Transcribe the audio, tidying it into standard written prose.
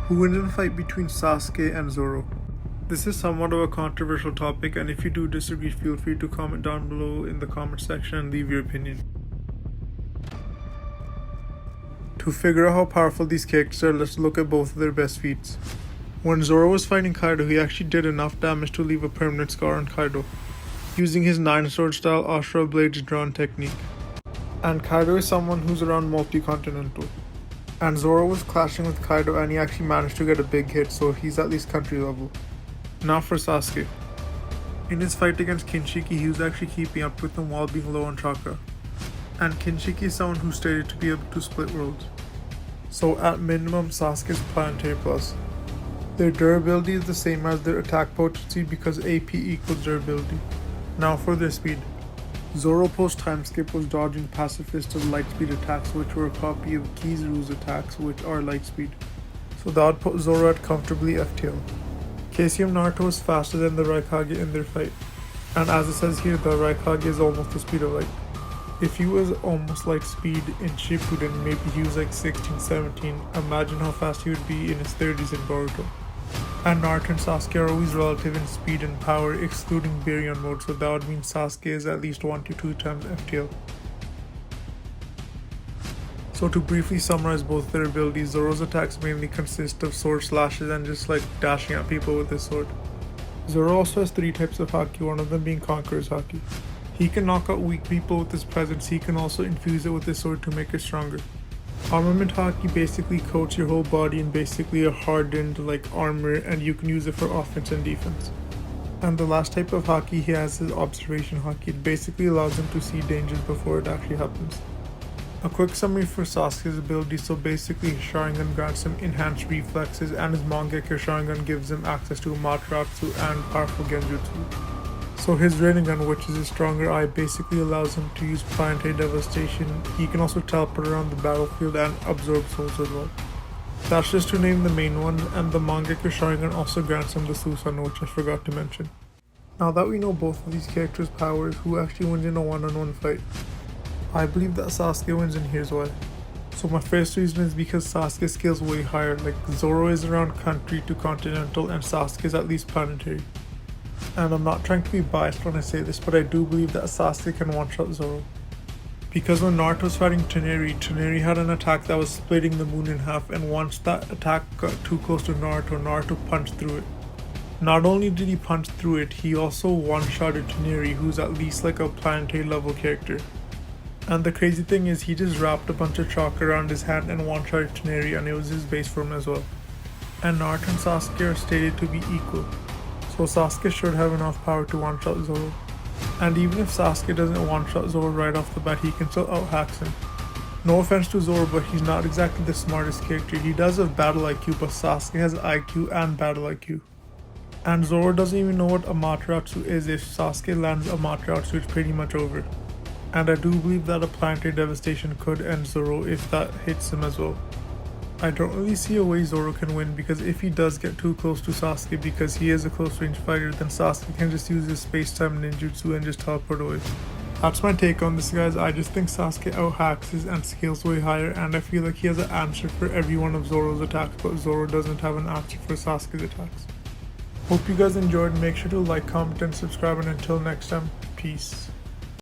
Who wins in a fight between Sasuke and Zoro? This is somewhat of a controversial topic, and if you do disagree, feel free to comment down below in the comment section and leave your opinion. To figure out how powerful these characters are, let's look at both of their best feats. When Zoro was fighting Kaido, he actually did enough damage to leave a permanent scar on Kaido, using his 9-sword style Ashura Blades drawn technique. And Kaido is someone who's around multi-continental. And Zoro was clashing with Kaido and he actually managed to get a big hit, so he's at least country level. Now for Sasuke. In his fight against Kinshiki, he was actually keeping up with him while being low on chakra. And Kinshiki is someone who's stated to be able to split worlds. So at minimum, Sasuke is planetary plus. Their durability is the same as their attack potency because AP equals durability. Now for their speed. Zoro post time skip was dodging pacifist of light speed attacks, which were a copy of Kizaru's attacks, which are light speed. So that would put Zoro at comfortably FTL. KCM Naruto was faster than the Raikage in their fight. And as it says here, the Raikage is almost the speed of light. If he was almost light speed in Shippuden, maybe he was like 16, 17, imagine how fast he would be in his 30s in Boruto. And Naruto and Sasuke are always relative in speed and power, excluding Baryon mode, so that would mean Sasuke is at least 1 to 2 times FTL. So to briefly summarize both their abilities, Zoro's attacks mainly consist of sword slashes and just like dashing at people with his sword. Zoro also has 3 types of haki, one of them being Conqueror's haki. He can knock out weak people with his presence, he can also infuse it with his sword to make it stronger. Armament haki basically coats your whole body in basically a hardened like armor, and you can use it for offense and defense. And the last type of haki he has is observation haki. It basically allows him to see dangers before it actually happens. A quick summary for Sasuke's abilities. So basically his Sharingan grants him enhanced reflexes, and his Mangekyo Sharingan gives him access to Amaterasu and powerful Genjutsu. So his Rinnegan, which is his stronger eye, basically allows him to use planetary devastation. He can also teleport around the battlefield and absorb souls as well. That's just to name the main ones, and the Mangekyo Sharingan also grants him the Susanoo, which I forgot to mention. Now that we know both of these characters' powers, who actually wins in a one-on-one fight? I believe that Sasuke wins, and here's why. So my first reason is because Sasuke's skills way higher, like Zoro is around country to continental and Sasuke is at least planetary. And I'm not trying to be biased when I say this, but I do believe that Sasuke can one-shot Zoro. Because when Naruto was fighting Tsuneri had an attack that was splitting the moon in half, and once that attack got too close to Naruto punched through it. Not only did he punch through it, he also one-shotted Tsuneri, who's at least like a planetary level character. And the crazy thing is, he just wrapped a bunch of chalk around his hand and one-shotted Tsuneri, and it was his base form as well. And Naruto and Sasuke are stated to be equal. So Sasuke should have enough power to one-shot Zoro. And even if Sasuke doesn't one-shot Zoro right off the bat, he can still out-hacks him. No offense to Zoro, but he's not exactly the smartest character. He does have battle IQ, but Sasuke has IQ and battle IQ. And Zoro doesn't even know what Amaterasu is. If Sasuke lands Amaterasu, it's pretty much over. And I do believe that a planetary devastation could end Zoro if that hits him as well. I don't really see a way Zoro can win, because if he does get too close to Sasuke because he is a close range fighter, then Sasuke can just use his space-time ninjutsu and just teleport away. That's my take on this, guys. I just think Sasuke out-hacks his and scales way higher, and I feel like he has an answer for every one of Zoro's attacks, but Zoro doesn't have an answer for Sasuke's attacks. Hope you guys enjoyed. Make sure to like, comment, and subscribe, and until next time, peace.